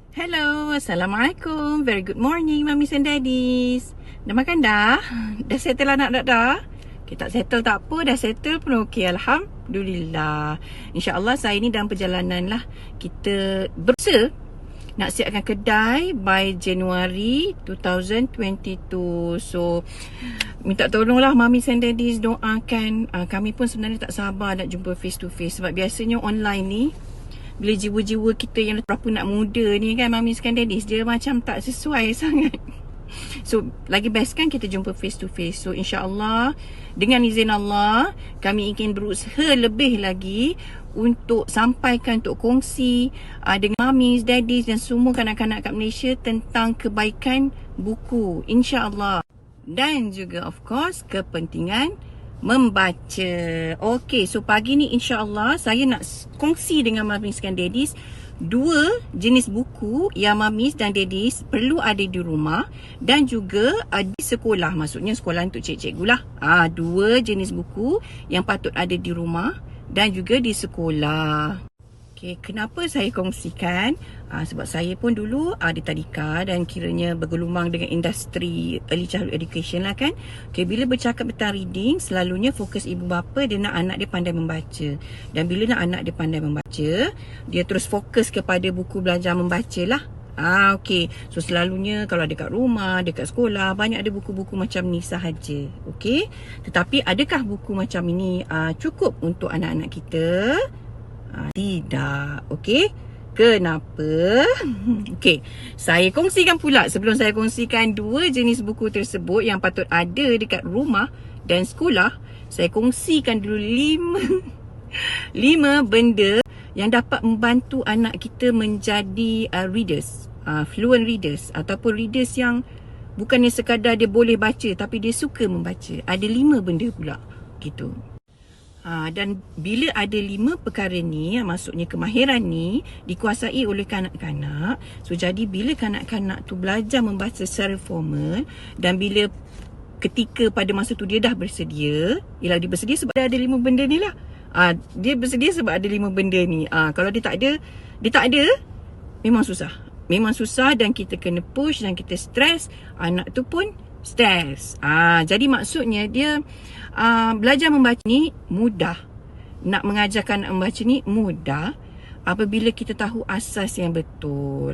Hello, Assalamualaikum. Very good morning, Mummies and Daddies. Dah makan dah? Dah settle anak dah? Okay, tak settle tak apa. Dah settle pun okey. Alhamdulillah. InsyaAllah saya ni dalam perjalanan lah. Kita berusaha nak siapkan kedai by Januari 2022. So, minta tolonglah Mummies and Daddies, doakan. Kami pun sebenarnya tak sabar nak jumpa face to face. Sebab biasanya online ni, bila jiwa-jiwa kita yang berapa nak muda ni kan, Mummies and Daddies, dia macam tak sesuai sangat. So, lagi best kan kita jumpa face to face. So, insyaAllah, dengan izin Allah, kami ingin berusaha lebih lagi untuk sampaikan, untuk kongsi dengan Mummies, Daddies dan semua kanak-kanak kat Malaysia tentang kebaikan buku, insyaAllah. Dan juga of course, kepentingan membaca. Okey, so pagi ni insyaAllah saya nak kongsi dengan Mummies dan Daddies dua jenis buku yang Mummies dan Daddies perlu ada di rumah dan juga di sekolah. Maksudnya sekolah untuk cikgu lah. Dua jenis buku yang patut ada di rumah dan juga di sekolah. Okay, kenapa saya kongsikan? Sebab saya pun dulu di tadika dan kiranya bergelumang dengan industri early childhood education lah kan. Okay, bila bercakap tentang reading, selalunya fokus ibu bapa dia nak anak dia pandai membaca. Dan bila nak anak dia pandai membaca, dia terus fokus kepada buku belajar membaca lah. Okay, so selalunya kalau dekat rumah, dekat sekolah, banyak ada buku-buku macam ni sahaja. Okay, tetapi adakah buku macam ini cukup untuk anak-anak kita? Tidak. Okey. Kenapa? Okey. Saya kongsikan pula, sebelum saya kongsikan dua jenis buku tersebut yang patut ada dekat rumah dan sekolah, saya kongsikan dulu lima benda yang dapat membantu anak kita menjadi readers, fluent readers ataupun readers yang bukannya sekadar dia boleh baca tapi dia suka membaca. Ada 5 benda pula gitu. Dan bila ada 5 perkara ni, maksudnya kemahiran ni dikuasai oleh kanak-kanak, so jadi bila kanak-kanak tu belajar membaca secara formal dan bila ketika pada masa tu dia dah bersedia, ialah dia bersedia sebab dia ada 5 benda ni lah. Dia bersedia sebab ada 5 benda ni. Kalau dia tak ada, memang susah. Memang susah dan kita kena push dan kita stres, anak tu pun stres. Jadi maksudnya dia belajar membaca ni mudah. Nak mengajarkan nak membaca ni mudah apabila kita tahu asas yang betul.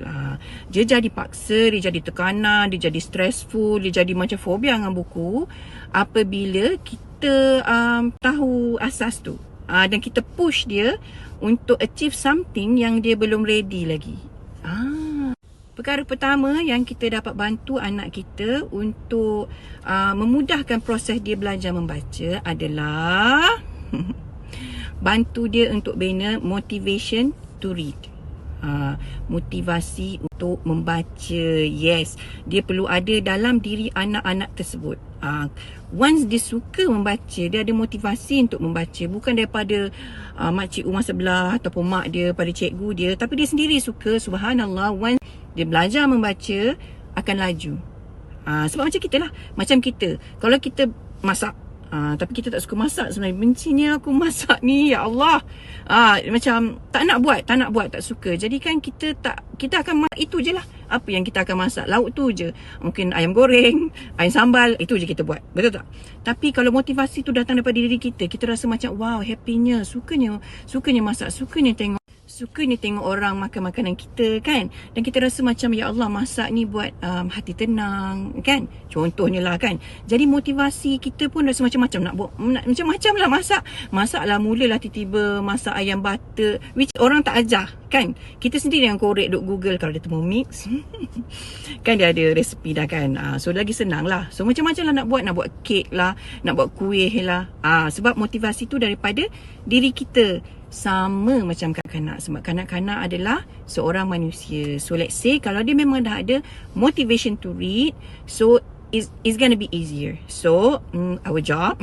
Dia jadi paksa, dia jadi tekanan, dia jadi stressful, dia jadi macam fobia dengan buku apabila kita tahu asas tu. Dan kita push dia untuk achieve something yang dia belum ready lagi. Perkara pertama yang kita dapat bantu anak kita untuk memudahkan proses dia belajar membaca adalah bantu dia untuk bina motivation to read. Motivasi untuk membaca. Yes, dia perlu ada dalam diri anak-anak tersebut. Once dia suka membaca, dia ada motivasi untuk membaca. Bukan daripada makcik rumah sebelah ataupun mak dia, pada cikgu dia, tapi dia sendiri suka. Subhanallah, once dia belajar membaca, akan laju. Sebab macam kita lah. Macam kita, kalau kita masak, tapi kita tak suka masak sebenarnya. Bencinya aku masak ni, ya Allah. Macam tak nak buat, tak suka. Jadi kan kita akan masak itu je lah. Apa yang kita akan masak, lauk tu je. Mungkin ayam goreng, ayam sambal, itu je kita buat. Betul tak? Tapi kalau motivasi tu datang daripada diri kita, kita rasa macam wow, happynya, sukanya masak, sukanya tengok orang makan makanan kita kan. Dan kita rasa macam ya Allah, masak ni buat hati tenang kan. Contohnya lah kan. Jadi motivasi kita pun rasa macam-macam nak buat, macam-macam lah masak. Masaklah, mulalah tiba-tiba masak ayam butter, which orang tak ajar kan. Kita sendiri yang korek duk Google kalau dia Thermomix kan dia ada resipi dah kan. So lagi senang lah. So macam-macam lah nak buat kek lah, nak buat kuih lah. Sebab motivasi tu daripada diri kita. Sama macam kanak-kanak. Sebab kanak-kanak adalah seorang manusia. So let's say kalau dia memang dah ada motivation to read, so it's gonna be easier. So our job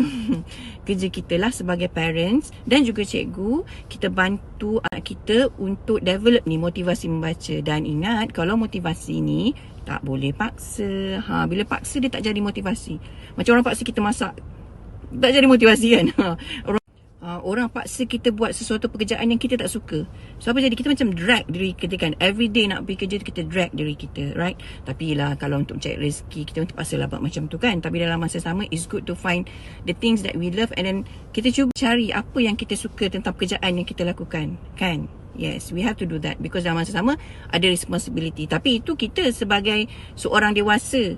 kerja kita lah sebagai parents dan juga cikgu, kita bantu anak kita untuk develop ni motivasi membaca. Dan ingat, kalau motivasi ni tak boleh paksa. Bila paksa dia tak jadi motivasi. Macam orang paksa kita masak, tak jadi motivasi kan. orang paksa kita buat sesuatu pekerjaan yang kita tak suka. So apa jadi? Kita macam drag diri kita kan. Every day nak pergi kerja, kita drag diri kita, right? Tapi lah kalau untuk cari rezeki, kita terpaksa lah buat macam tu kan. Tapi dalam masa sama, it's good to find the things that we love, and then kita cuba cari apa yang kita suka tentang pekerjaan yang kita lakukan, kan? Yes, we have to do that because dalam masa sama ada responsibility. Tapi itu kita sebagai seorang dewasa,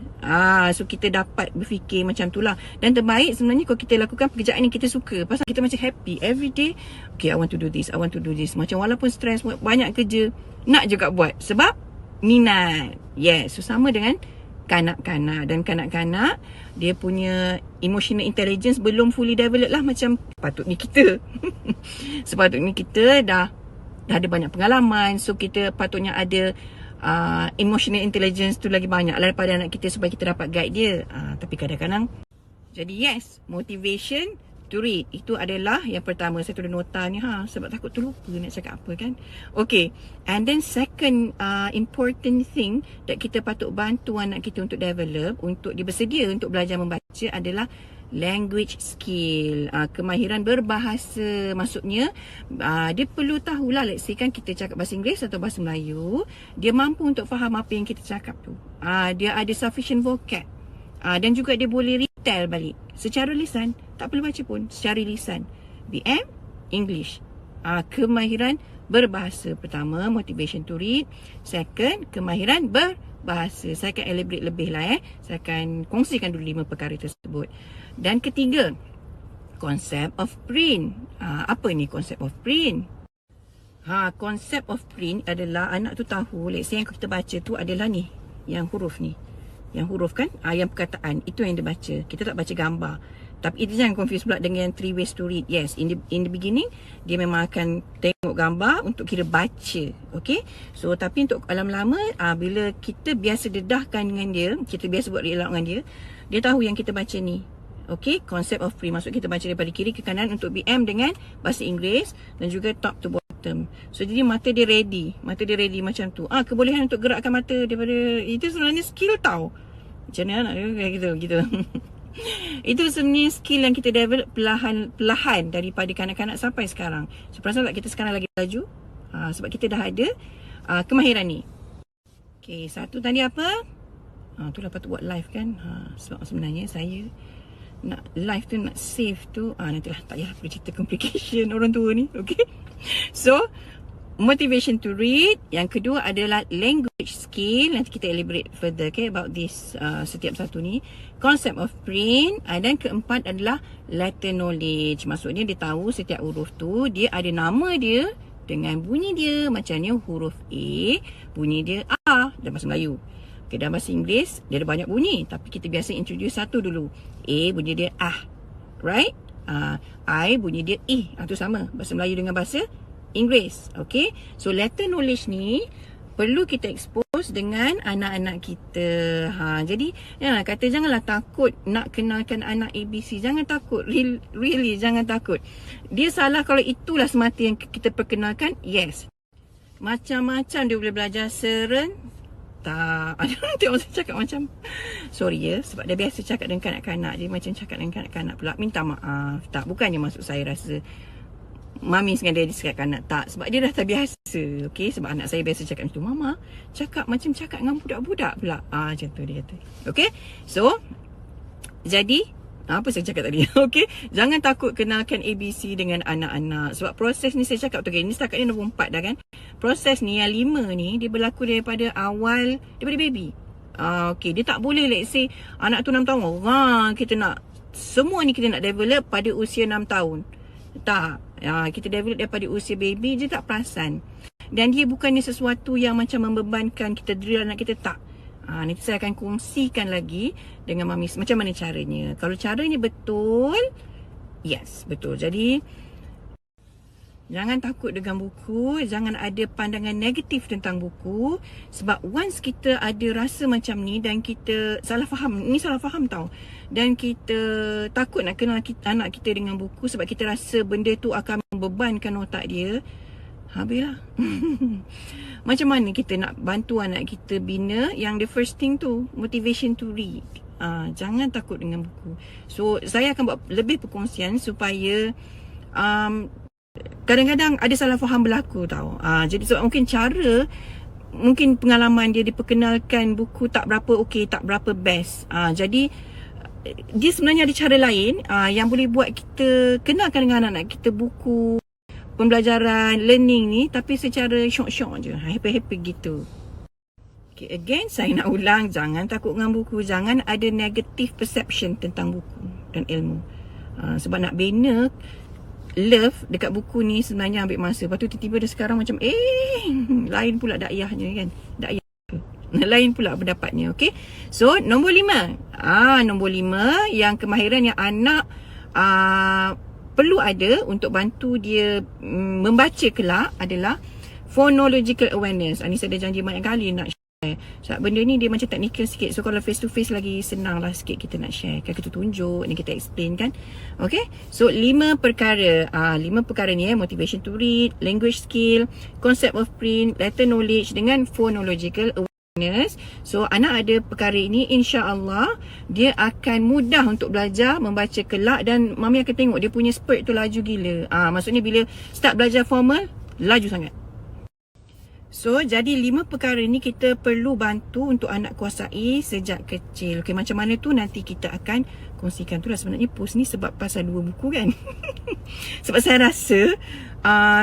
so kita dapat berfikir macam tu lah. Dan terbaik sebenarnya kalau kita lakukan pekerjaan yang kita suka. Pasal kita macam happy every day. Okay, I want to do this, I want to do this. Macam walaupun stres, banyak kerja, nak juga buat sebab minat. Yes, so sama dengan kanak-kanak. Dan kanak-kanak, dia punya emotional intelligence belum fully develop lah macam patutnya kita. Sepatutnya kita dah ada banyak pengalaman, so kita patutnya ada emotional intelligence tu lagi banyak lah daripada anak kita supaya kita dapat guide dia. Tapi kadang-kadang, jadi yes, motivation to read itu adalah yang pertama. Saya tulis nota ni sebab takut terlupa nak cakap apa kan. Okay, and then second important thing that kita patut bantu anak kita untuk develop, untuk dia bersedia untuk belajar membaca adalah language skill, kemahiran berbahasa. Maksudnya dia perlu tahulah, let's say kan kita cakap bahasa Inggeris atau bahasa Melayu, dia mampu untuk faham apa yang kita cakap tu. Dia ada sufficient vocab, dan juga dia boleh retell balik secara lisan, tak perlu baca pun, secara lisan. BM English. Kemahiran berbahasa. Pertama, motivation to read. Second, kemahiran berbahasa. Saya akan elaborate lebih lah Saya akan kongsikan dulu 5 perkara tersebut. Dan ketiga, concept of print. Apa ni concept of print? Concept of print adalah anak tu tahu, let's say yang kita baca tu adalah ni, yang huruf ni. Yang huruf kan, yang perkataan, itu yang dia baca. Kita tak baca gambar. Tapi itu jangan confuse pula dengan 3 ways to read. Yes, in the beginning, dia memang akan tengok gambar untuk kira baca. Okay, so tapi untuk lama-lama, bila kita biasa dedahkan dengan dia, kita biasa buat read dengan dia, dia tahu yang kita baca ni. Okay, concept of print. Maksud kita baca daripada kiri ke kanan untuk BM dengan bahasa Inggeris, dan juga top to bottom. So jadi mata dia ready. Mata dia ready macam tu. Kebolehan untuk gerakkan mata daripada, itu sebenarnya skill tau. Macam mana nak kayak gitu. Itu sebenarnya skill yang kita develop perlahan daripada kanak-kanak sampai sekarang. So perasan tak kita sekarang lagi laju? Sebab kita dah ada kemahiran ni. Okay, satu tadi apa? Tu lah patut buat live kan. Sebab sebenarnya saya nak live tu, nak save tu, nantilah, tak payah cerita complication orang tua ni. Okay, so motivation to read. Yang kedua adalah language skill. Nanti kita elaborate further about this, setiap satu ni. Concept of print. Dan keempat adalah letter knowledge. Maksudnya dia tahu setiap huruf tu dia ada nama dia dengan bunyi dia. Macamnya huruf A, bunyi dia A dalam bahasa Melayu. Okay, dalam bahasa Inggeris dia ada banyak bunyi, tapi kita biasa introduce satu dulu. A bunyi dia right? I bunyi dia I. Itu sama bahasa Melayu dengan bahasa Inggeris. Okay, so letter knowledge ni perlu kita expose dengan anak-anak kita. Jadi kata janganlah takut nak kenalkan anak ABC. Jangan takut, really jangan takut. Dia salah kalau itulah semata yang kita perkenalkan. Yes, macam-macam dia boleh belajar tak. Tengok saya cakap macam, sorry sebab dia biasa cakap dengan kanak-kanak. Dia macam cakap dengan kanak-kanak pula. Minta maaf. Tak, bukannya maksud saya rasa mami dengan daddy cakap kanak. Tak, sebab dia dah terbiasa. Okay, sebab anak saya biasa cakap macam tu. Mama cakap macam cakap dengan budak-budak pula. Macam tu dia kata. Okay, so jadi apa saya cakap tadi? Okay, jangan takut kenalkan ABC dengan anak-anak. Sebab proses ni saya cakap tu, okay, ni setakat ni nombor 4 dah kan. Proses ni yang 5 ni dia berlaku daripada awal, daripada baby. Okay, dia tak boleh let's say anak tu 6 tahun. Kita nak semua ni kita nak develop pada usia 6 tahun. Tak. Kita develop daripada usia baby, dia tak perasan. Dan dia bukannya sesuatu yang macam membebankan kita drill anak kita, tak. Nanti saya akan kongsikan lagi dengan Mami macam mana caranya. Kalau caranya betul, yes, betul. Jadi jangan takut dengan buku, jangan ada pandangan negatif tentang buku. Sebab once kita ada rasa macam ni dan kita salah faham, ni salah faham tau, dan kita takut nak kenal anak kita dengan buku sebab kita rasa benda tu akan membebankan otak dia, habislah. Macam mana kita nak bantu anak kita bina yang the first thing tu, motivation to read. Jangan takut dengan buku. So saya akan buat lebih perkongsian supaya kadang-kadang ada salah faham berlaku tau. Jadi sebab mungkin pengalaman dia diperkenalkan buku tak berapa okey, tak berapa best. Jadi dia sebenarnya ada cara lain yang boleh buat kita kenalkan dengan anak-anak kita buku pembelajaran learning ni, tapi secara syok-syok je, happy-happy gitu. Okay, again saya nak ulang, jangan takut dengan buku, jangan ada negative perception tentang buku dan ilmu. Sebab nak bina love dekat buku ni sebenarnya ambil masa. Lepas tu tiba-tiba dia sekarang macam lain pula dakyahnya kan. Dakyah lain pula pendapatnya. Okay, so nombor 5. Nombor 5 yang kemahiran yang anak perlu ada untuk bantu dia membaca kelak adalah phonological awareness. Ni saya dah janji banyak kali nak share. Sebab benda ni dia macam technical sikit. So kalau face to face lagi senang lah sikit kita nak share. Kan kita tunjuk, ni kita explain kan. Okay, so 5 perkara. 5 perkara ni motivation to read, language skill, concept of print, letter knowledge dengan phonological awareness. So anak ada perkara ini, insya-Allah dia akan mudah untuk belajar membaca kelak. Dan mami akan tengok dia punya spurt tu laju gila. Maksudnya bila start belajar formal, laju sangat. So, jadi 5 perkara ni kita perlu bantu untuk anak kuasai sejak kecil. Okay, macam mana tu nanti kita akan kongsikan. Tu lah sebenarnya post ni sebab pasal 2 buku kan. Sebab saya rasa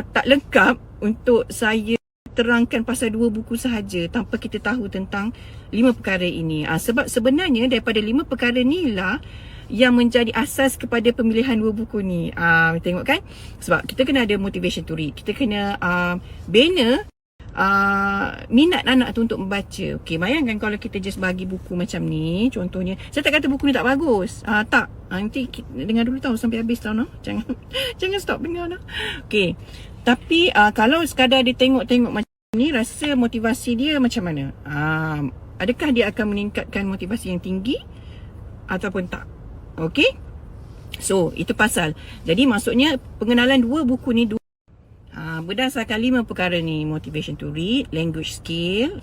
tak lengkap untuk saya terangkan pasal 2 buku sahaja tanpa kita tahu tentang 5 perkara ini. Sebab sebenarnya daripada 5 perkara ni lah yang menjadi asas kepada pemilihan 2 buku ni. Tengok kan? Sebab kita kena ada motivation to read. Kita kena bina minat anak tu untuk membaca. Okey, bayangkan kalau kita just bagi buku macam ni, contohnya, saya tak kata buku ni tak bagus. Tak. Nanti dengar dulu tahu sampai habis tahu no. Jangan stop dengar no. Okey. Tapi kalau sekadar dia tengok-tengok macam ni, rasa motivasi dia macam mana? Adakah dia akan meningkatkan motivasi yang tinggi ataupun tak? Okey. So, itu pasal. Jadi maksudnya pengenalan 2 buku ni berdasarkan 5 perkara ni, motivation to read, language skill.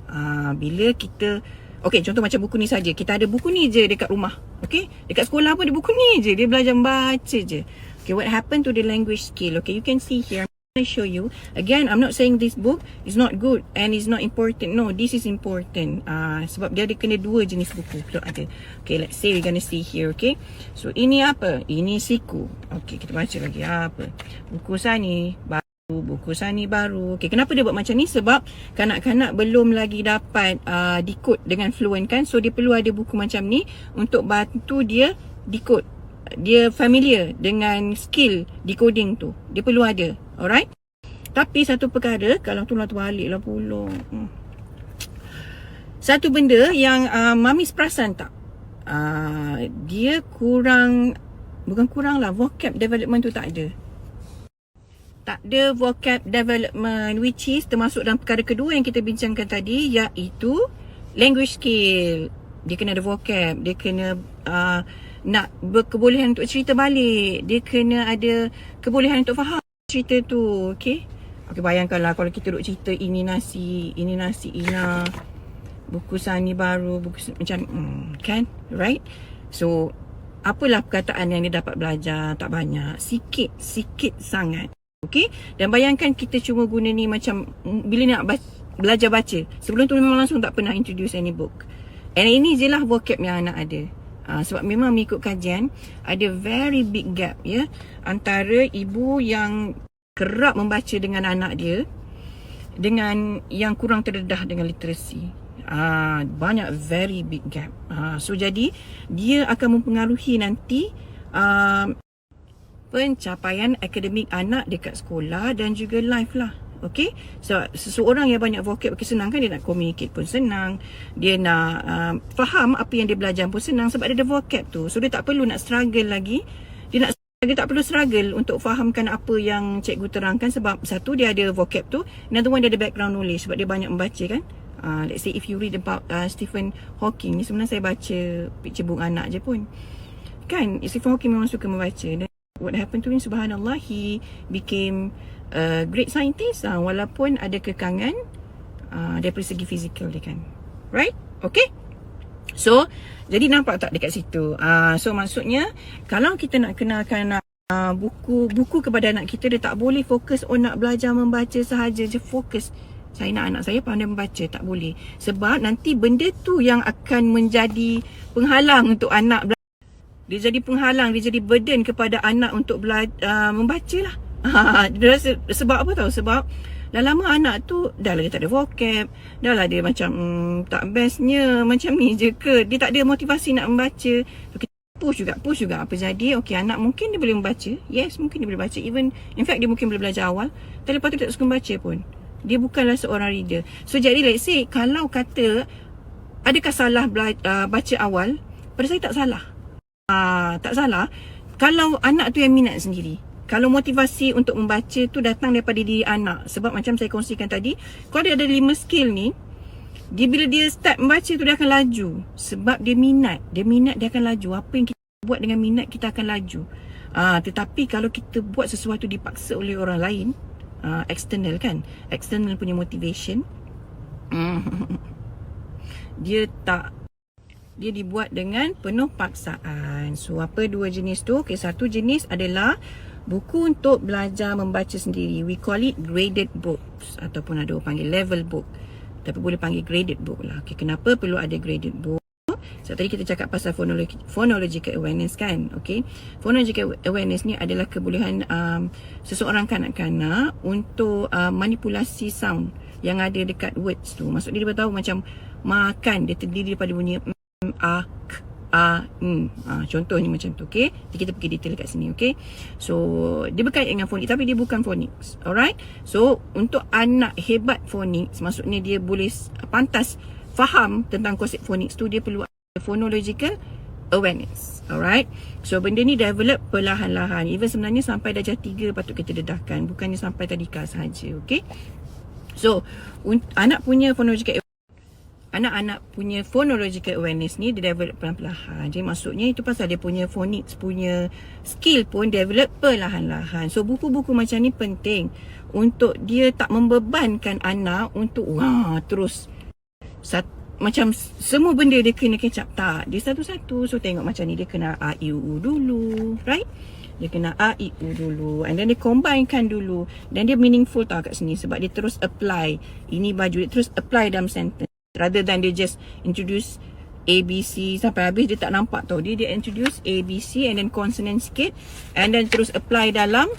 Bila kita contoh macam buku ni saja, kita ada buku ni je dekat rumah. Dekat sekolah pun ada buku ni je, dia belajar membaca je. What happened to the language skill? You can see here, I'm going to show you. Again, I'm not saying this book is not good and is not important. No, this is important. Sebab dia ada kena 2 jenis buku perlu ada. Let's say we're gonna see here. So ini apa? Ini siku. Kita baca lagi apa? Buku Sani baru. Kenapa dia buat macam ni? Sebab kanak-kanak belum lagi dapat decode dengan fluent kan. So dia perlu ada buku macam ni untuk bantu dia decode. Dia familiar dengan skill decoding tu. Dia perlu ada. Alright? Tapi satu perkara, kalau tu lah terbalik lah pula. Satu benda yang Mami perasan tak? Dia bukan kurang lah, vocab development tu tak ada. Tak ada vocab development, which is termasuk dalam perkara kedua yang kita bincangkan tadi, iaitu language skill. Dia kena ada vocab, dia kena nak berkebolehan untuk cerita balik, dia kena ada kebolehan untuk faham cerita tu. Bayangkanlah kalau kita duk cerita ini nasi Ina, buku Sani baru, macam kan, right? So apalah perkataan yang dia dapat belajar, tak banyak, sikit sangat. Dan bayangkan kita cuma guna ni macam bila nak belajar baca. Sebelum tu memang langsung tak pernah introduce any book. And ini je lah vocab yang anak ada. Sebab memang mengikut kajian, ada very big gap antara ibu yang kerap membaca dengan anak dia dengan yang kurang terdedah dengan literasi. Banyak very big gap. So jadi dia akan mempengaruhi nanti pencapaian akademik anak dekat sekolah dan juga life lah. So seseorang yang banyak vocab senang kan, dia nak communicate pun senang, dia nak faham apa yang dia belajar pun senang sebab dia ada vocab tu. So dia tak perlu nak struggle lagi. Dia tak perlu struggle untuk fahamkan apa yang cikgu terangkan sebab satu, dia ada vocab tu, another one dia ada background knowledge sebab dia banyak membaca kan. Let's say if you read about Stephen Hawking ni, sebenarnya saya baca picture book anak je pun kan. Stephen Hawking memang suka membaca. Dan what happened to him, subhanallah, he became a great scientist walaupun ada kekangan daripada segi fizikal dia kan. Right? So jadi nampak tak dekat situ? So maksudnya kalau kita nak kenalkan anak buku kepada anak kita. Dia tak boleh fokus nak belajar membaca sahaja je, fokus saya nak anak saya pandai membaca, tak boleh. Sebab nanti benda tu yang akan menjadi penghalang untuk anak belajar. Dia jadi penghalang, dia jadi burden kepada anak untuk membaca lah. Dia rasa, sebab apa tahu? Sebab lama-lama anak tu dah lah dia tak ada vocab, dah lah dia macam tak bestnya macam ni je ke, dia tak ada motivasi nak membaca. So, push juga apa jadi. Okay, anak mungkin dia boleh membaca, yes, mungkin dia boleh baca, even in fact dia mungkin boleh belajar awal, tapi lepas tu dia tak suka membaca pun, dia bukanlah seorang reader. So jadi let's say kalau kata adakah salah baca awal, pada saya tak salah. Tak salah kalau anak tu yang minat sendiri, kalau motivasi untuk membaca tu datang daripada diri anak. Sebab macam saya kongsikan tadi, kalau dia ada 5 skill ni, bila dia start membaca tu dia akan laju. Sebab dia minat dia akan laju. Apa yang kita buat dengan minat, kita akan laju. Tetapi kalau kita buat sesuatu dipaksa oleh orang lain, external kan, external punya motivation, dia dibuat dengan penuh paksaan. So apa dua jenis tu? Okay, satu jenis adalah buku untuk belajar membaca sendiri. We call it graded books, ataupun ada orang panggil level book, tapi boleh panggil graded book lah. Okay, kenapa perlu ada graded book? So tadi kita cakap pasal phonological awareness kan. Okay, phonological awareness ni adalah kebolehan seseorang kanak-kanak untuk manipulasi sound yang ada dekat words tu. Maksudnya dia tahu macam makan, dia terdiri daripada bunyi contohnya macam tu. Okay, jadi kita pergi detail kat sini. Okay, so dia berkaitan dengan phonics, tapi dia bukan phonics. Alright, so untuk anak hebat phonics, maksudnya dia boleh pantas faham tentang konsep phonics tu, dia perlu ada phonological awareness. Alright, so benda ni develop perlahan-lahan. Even sebenarnya sampai darjah 3 patut kita dedahkan, bukannya sampai tadika sahaja. Okay, so anak punya phonological awareness ni dia develop perlahan-lahan. Jadi maksudnya itu pasal dia punya phonics punya skill pun develop perlahan-lahan. So buku-buku macam ni penting untuk dia tak membebankan anak untuk terus macam semua benda dia kena kecap. Tak, dia satu-satu. So tengok macam ni, dia kena A, I, U dulu, right? Dia kena A, I, U dulu, and then dia combinekan dulu, dan dia meaningful tau kat sini. Sebab dia terus apply ini baju, dia terus apply dalam sentence, rather than dia just introduce A, B, C sampai habis. Dia tak nampak tau, dia introduce A, B, C and then consonant sikit, and then terus apply dalam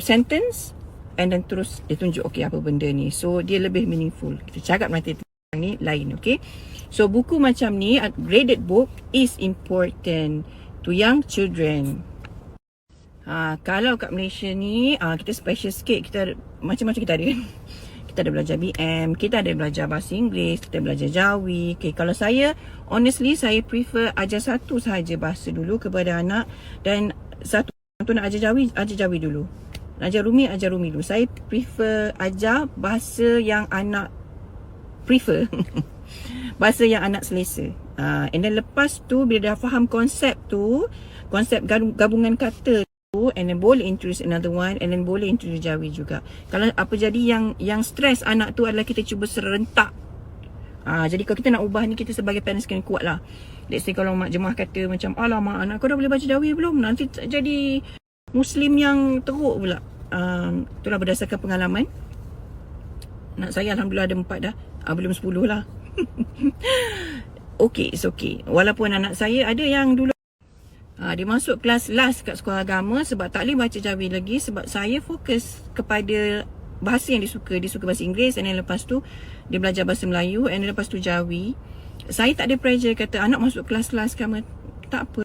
sentence, and then terus dia tunjuk okay apa benda ni. So dia lebih meaningful. Kita cakap nanti ni lain. Okay, so buku macam ni, graded book is important to young children. Kalau kat Malaysia ni kita special sikit, kita macam-macam kita ada. Kita ada belajar BM, kita ada belajar bahasa Inggeris, kita belajar Jawi. Okay, kalau saya, honestly, saya prefer ajar satu sahaja bahasa dulu kepada anak, dan satu tu nak ajar Jawi dulu. Nak ajar Rumi dulu. Saya prefer ajar bahasa yang anak prefer. Bahasa yang anak selesa. And then lepas tu, bila dah faham konsep tu, konsep gabungan kata tu, and then boleh introduce another one, and then boleh introduce Jawi juga. Kalau apa jadi yang stres anak tu adalah kita cuba serentak. Jadi kalau kita nak ubah ni, kita sebagai parents kena kuat lah. Let's say kalau mak jemaah kata macam, alamak, anak kau dah boleh baca Jawi belum? Nanti jadi Muslim yang teruk pula. Itulah berdasarkan pengalaman. Anak saya Alhamdulillah ada 4 dah. Belum 10 lah. Okay, it's okay. Walaupun anak saya ada yang dulu dia masuk kelas last kat sekolah agama sebab tak boleh baca Jawi lagi. Sebab saya fokus kepada bahasa yang dia suka. Dia suka bahasa Inggeris, and then lepas tu dia belajar bahasa Melayu, and then lepas tu Jawi. Saya tak ada pressure kata anak masuk kelas last agama. Tak apa,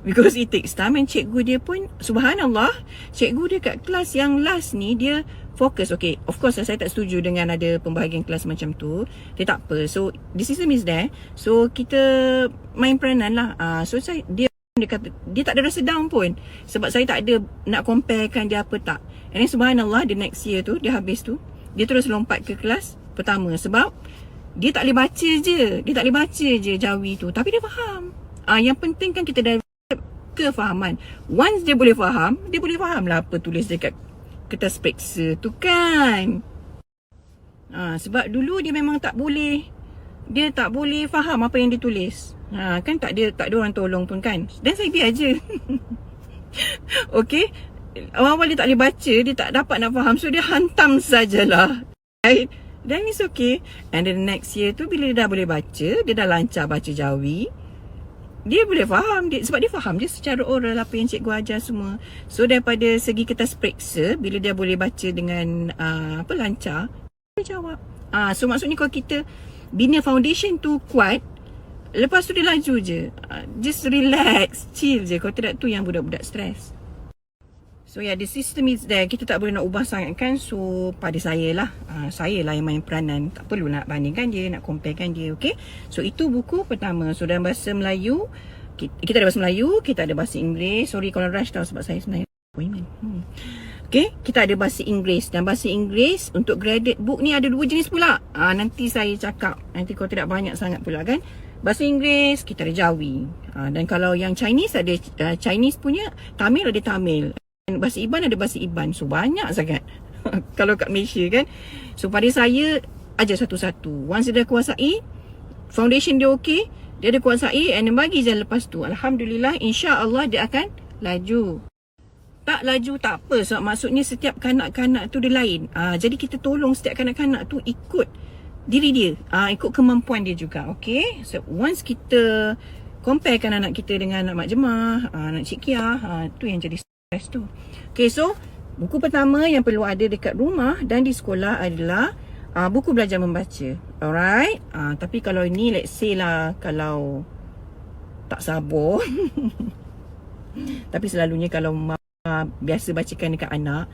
because it takes time. And cikgu dia pun, subhanallah, cikgu dia kat kelas yang last ni, dia fokus. Okay, of course saya tak setuju dengan ada pembahagian kelas macam tu. Dia tak apa. So the system is there. So kita main peranan lah. So dia kata dia tak ada rasa down pun, sebab saya tak ada nak comparekan dia apa tak. And then subhanallah, the next year tu, dia habis tu, dia terus lompat ke kelas pertama. Sebab dia tak boleh baca je. Dia tak boleh baca je Jawi tu, tapi dia faham. Yang penting kan kita dah kefahaman. Once dia boleh faham lah apa tulis dekat kertas periksa tu kan. Sebab dulu dia memang tak boleh. Dia tak boleh faham apa yang dia tulis. Kan tak ada orang tolong pun kan. Dan saya biar je. Okay, awal-awal dia tak boleh baca, dia tak dapat nak faham, so dia hantam sajalah, right? Dan it's okay. And then next year tu bila dia dah boleh baca, dia dah lancar baca Jawi, dia boleh faham dia, sebab dia faham je secara oral apa yang cikgu ajar semua. So daripada segi kertas periksa, bila dia boleh baca dengan lancar, dia jawab. So maksudnya kalau kita bina foundation tu kuat, lepas tu dia laju je. Just relax, chill je. Kalau tidak tu yang budak-budak stres. So yeah, the system is there. Kita tak boleh nak ubah sangat kan. So pada saya lah, saya lah yang main peranan. Tak perlu nak bandingkan dia, nak comparekan dia. Okay, so itu buku pertama. So dalam bahasa Melayu, kita ada bahasa Melayu, kita ada bahasa Inggeris. Sorry kalau rush tau sebab saya sebenarnya appointment. Okay, kita ada bahasa Inggeris. Dan bahasa Inggeris untuk graded book ni ada 2 jenis pula. Nanti saya cakap. Nanti kalau tidak banyak sangat pula kan. Bahasa Inggeris, kita ada Jawi. Dan kalau yang Chinese, ada Chinese punya. Tamil ada Tamil. Bahasa Iban ada bahasa Iban. So banyak sangat kalau kat Malaysia kan. So pada saya ajar satu-satu. Once dia dah kuasai, foundation dia okey, dia ada kuasai, and bagi je lepas tu, Alhamdulillah, insya-Allah dia akan laju. Tak laju tak apa, sebab maksudnya setiap kanak-kanak tu dia lain. Jadi kita tolong setiap kanak-kanak tu ikut diri dia, ikut kemampuan dia juga. Okay, so once kita comparekan anak kita dengan anak Mak Jemah, anak Cik Kia, tu yang jadi tu. Okay, so buku pertama yang perlu ada dekat rumah dan di sekolah adalah buku belajar membaca. Alright. Tapi kalau ni let's say lah, kalau tak sabar tapi selalunya kalau biasa bacakan dekat anak,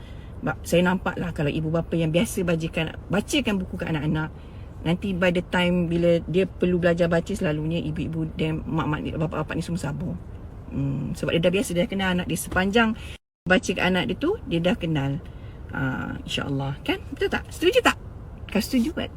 saya nampak lah kalau ibu bapa yang biasa bacakan buku ke anak-anak, nanti by the time bila dia perlu belajar baca, selalunya ibu-ibu dan mak-mak ni, bapa-bapa ni semua sabar. Sebab dia dah biasa, dia dah kenal anak dia. Sepanjang baca ke anak dia tu, dia dah kenal. InsyaAllah kan? Betul tak? Setuju tak? Kau setuju kan?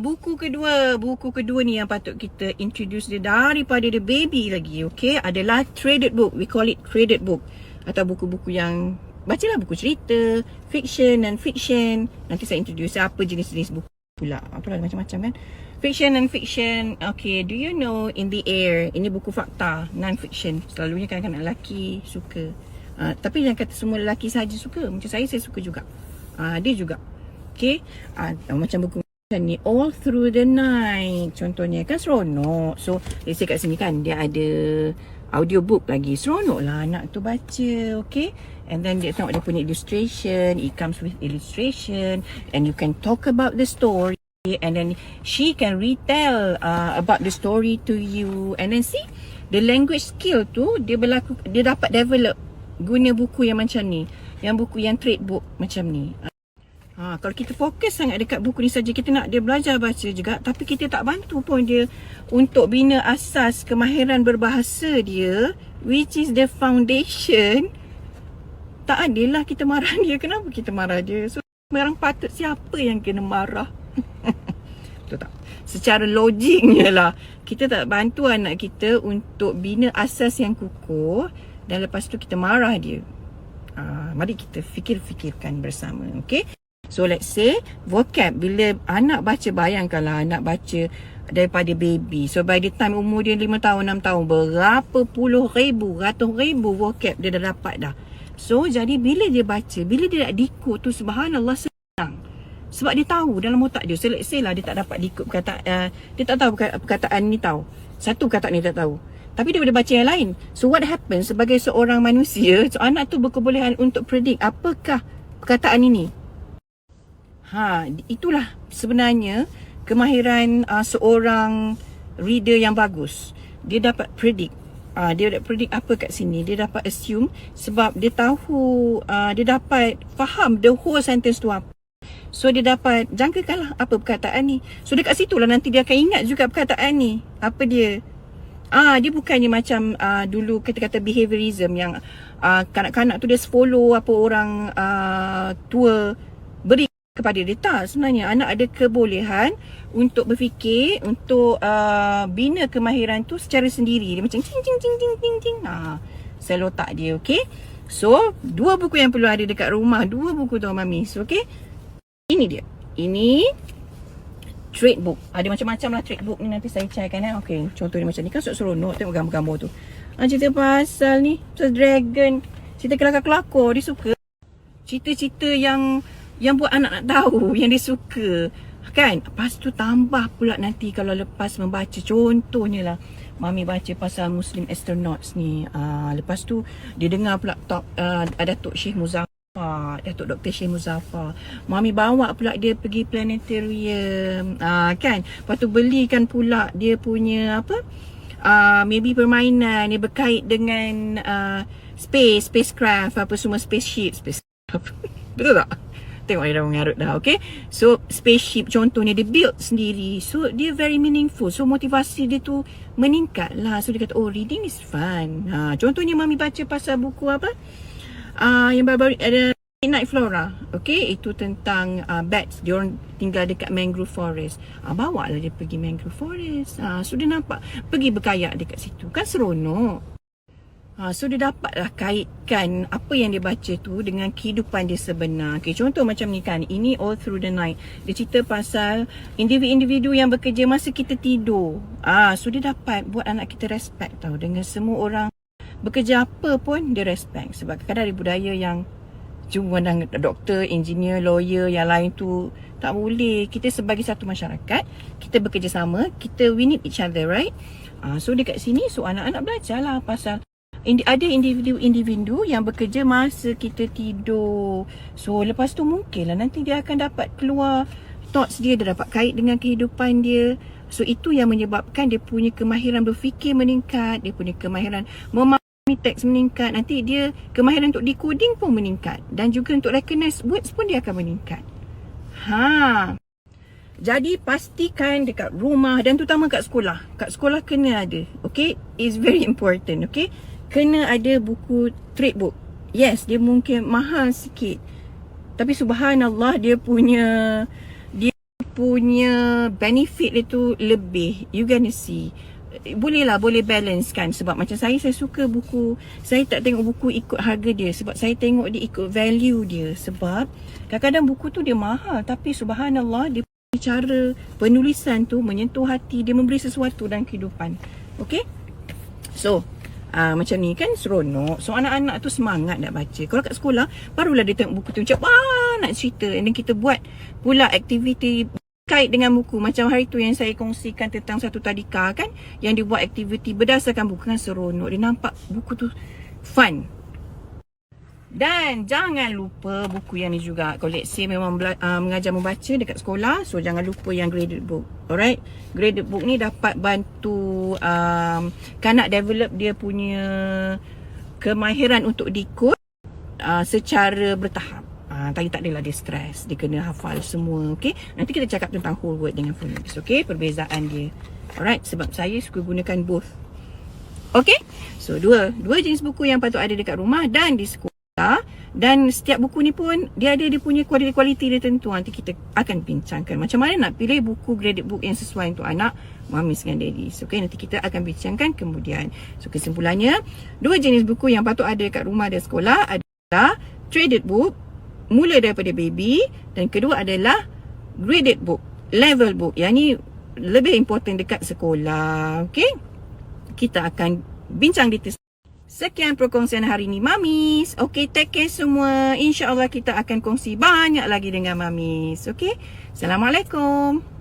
Buku kedua ni yang patut kita introduce dia daripada dia baby lagi. Okay, adalah traded book. We call it traded book. Atau buku-buku yang, bacalah buku cerita, fiction dan fiction. Nanti saya introduce apa jenis-jenis buku pula. Apalah, macam-macam kan. Fiction and fiction. Okay, do you know In the Air? Ini buku fakta, non-fiction. Selalunya kanak-kanak lelaki suka. Tapi jangan kata semua lelaki saja suka. Macam saya suka juga. Dia juga. Okay. Macam buku ni, All Through the Night. Contohnya kan seronok. So, let's say kat sini kan, dia ada audiobook lagi. Seronok lah anak tu baca. Okay. And then dia tengok dia punya illustration. It comes with illustration. And you can talk about the story. And then she can retell about the story to you. And then see, the language skill tu dia dapat develop guna buku yang macam ni, yang buku yang trade book macam ni. Kalau kita fokus sangat dekat buku ni saja, kita nak dia belajar baca juga, tapi kita tak bantu pun dia untuk bina asas kemahiran berbahasa dia, which is the foundation. Tak adil lah kita marah dia. Kenapa kita marah dia? So orang patut siapa yang kena marah? Betul tak? Secara logiknya lah, kita tak bantu anak kita untuk bina asas yang kukuh, dan lepas tu kita marah dia. Mari kita fikir-fikirkan bersama. Okay, so let's say vocab, bila anak baca, bayangkanlah anak baca daripada baby. So by the time umur dia 5 tahun, 6 tahun, berapa puluh ribu, ratus ribu vocab dia dah dapat dah. So jadi bila dia baca, bila dia nak decode tu, subhanallah, senang. Sebab dia tahu dalam otak dia. So let's say lah dia tak dapat decode perkataan, dia tak tahu perkataan ni tahu, satu perkataan ni tak tahu, tapi dia boleh baca yang lain. So what happens, sebagai seorang manusia, so anak tu berkebolehan untuk predict apakah perkataan ini. Itulah sebenarnya kemahiran seorang reader yang bagus. Dia dapat predict. Dia dapat predict apa kat sini. Dia dapat assume sebab dia tahu, dia dapat faham the whole sentence tu apa. So dia dapat jangkakanlah apa perkataan ni. So dekat situ lah nanti dia akan ingat juga perkataan ni, apa dia. Dia bukannya macam dulu kata-kata behaviorism yang kanak-kanak tu dia follow apa orang tua beri kepada dia. Tak, sebenarnya anak ada kebolehan untuk berfikir, untuk bina kemahiran tu secara sendiri. Dia macam cing cing cing cing cing cing. Sel otak dia. Okay, so 2 buku yang perlu ada dekat rumah, 2 buku tu Mami. So okay, ini dia. Ini trade book. Ada macam-macam lah trade book ni, nanti saya cairkan. Okay, contoh ni macam ni kan seronok. Tengok gambar-gambar tu. Cerita pasal ni, pasal dragon. Cerita kelakar-kelakar, dia suka. Cerita-cerita yang buat anak nak tahu, yang dia suka. Kan? Lepas tu tambah pula nanti kalau lepas membaca, contohnya lah, Mami baca pasal Muslim astronauts ni. Lepas tu dia dengar pula Datuk Syekh Muzaffar, Datuk Dr. Syekh Muzaffar. Mami bawa pula dia pergi planetarium. Kan? Lepas tu belikan pula dia punya apa? Maybe permainan yang berkait dengan spacecraft, apa semua, spaceship. Betul tak? Tengok dia dah mengarut dah, okay? So, spaceship contohnya dia build sendiri. So, dia very meaningful. So, motivasi dia tu meningkat lah. So, dia kata, oh, reading is fun. Contohnya, Mami baca pasal buku apa? Yang baru-baru ada Midnight Flora. Okay? Itu tentang bats. Dia orang tinggal dekat mangrove forest. Bawa lah dia pergi mangrove forest. So, dia nampak pergi berkayak dekat situ. Kan seronok. So dia dapatlah kaitkan apa yang dia baca tu dengan kehidupan dia sebenar. Okay, contoh macam ni kan, ini All Through the Night. Dia cerita pasal individu-individu yang bekerja masa kita tidur. So dia dapat buat anak kita respect tau. Dengan semua orang bekerja apa pun dia respect. Sebab kadang-kadang ada budaya yang cuma pandang doktor, engineer, lawyer, yang lain tu tak boleh. Kita sebagai satu masyarakat, kita bekerjasama, we need each other, right? So dekat sini, so anak-anak belajarlah pasal ada individu-individu yang bekerja masa kita tidur. So lepas tu mungkin lah nanti dia akan dapat keluar thoughts dia dapat kait dengan kehidupan dia. So itu yang menyebabkan dia punya kemahiran berfikir meningkat, dia punya kemahiran memahami teks meningkat. Nanti dia kemahiran untuk decoding pun meningkat, dan juga untuk recognize words pun dia akan meningkat. Jadi pastikan dekat rumah dan terutama kat sekolah. Kat sekolah kena ada, okay? It's very important, okay? Kena ada buku trade book. Yes, dia mungkin mahal sikit, tapi subhanallah dia punya benefit itu lebih. You gonna see. Boleh balance kan. Sebab macam saya suka buku. Saya tak tengok buku ikut harga dia, sebab saya tengok dia ikut value dia. Sebab kadang-kadang buku tu dia mahal, tapi subhanallah dia punya cara penulisan tu menyentuh hati. Dia memberi sesuatu dalam kehidupan. Okay? So macam ni kan seronok. So anak-anak tu semangat nak baca. Kalau kat sekolah barulah dia tengok buku tu macam nak cerita. And then kita buat pula aktiviti kait dengan buku. Macam hari tu yang saya kongsikan tentang satu tadika kan, yang dia buat aktiviti berdasarkan buku, kan seronok. Dia nampak buku tu fun. Dan jangan lupa buku yang ni juga. Kalau let's say memang mengajar membaca dekat sekolah, so jangan lupa yang graded book. Alright, graded book ni dapat bantu kanak develop dia punya kemahiran untuk decode secara bertahap. Tadi tak adalah dia stres, dia kena hafal semua. Okay, nanti kita cakap tentang whole word dengan phonics. Okay, perbezaan dia. Alright, sebab saya suka gunakan both. Okay, so dua jenis buku yang patut ada dekat rumah dan di sekolah. Dan setiap buku ni pun dia ada dia punya kualiti dia tentu. Nanti kita akan bincangkan macam mana nak pilih buku graded book yang sesuai untuk anak Mami dengan Daddy. So, okay, nanti kita akan bincangkan kemudian. So kesimpulannya, dua jenis buku yang patut ada dekat rumah dan sekolah adalah traded book mula daripada baby, dan kedua adalah graded book, level book. Yang ni lebih important dekat sekolah. Okay, kita akan bincang detail. Sekian perkongsian hari ni Mamis. Okay, take care semua. InsyaAllah kita akan kongsi banyak lagi dengan Mamis. Okay, Assalamualaikum.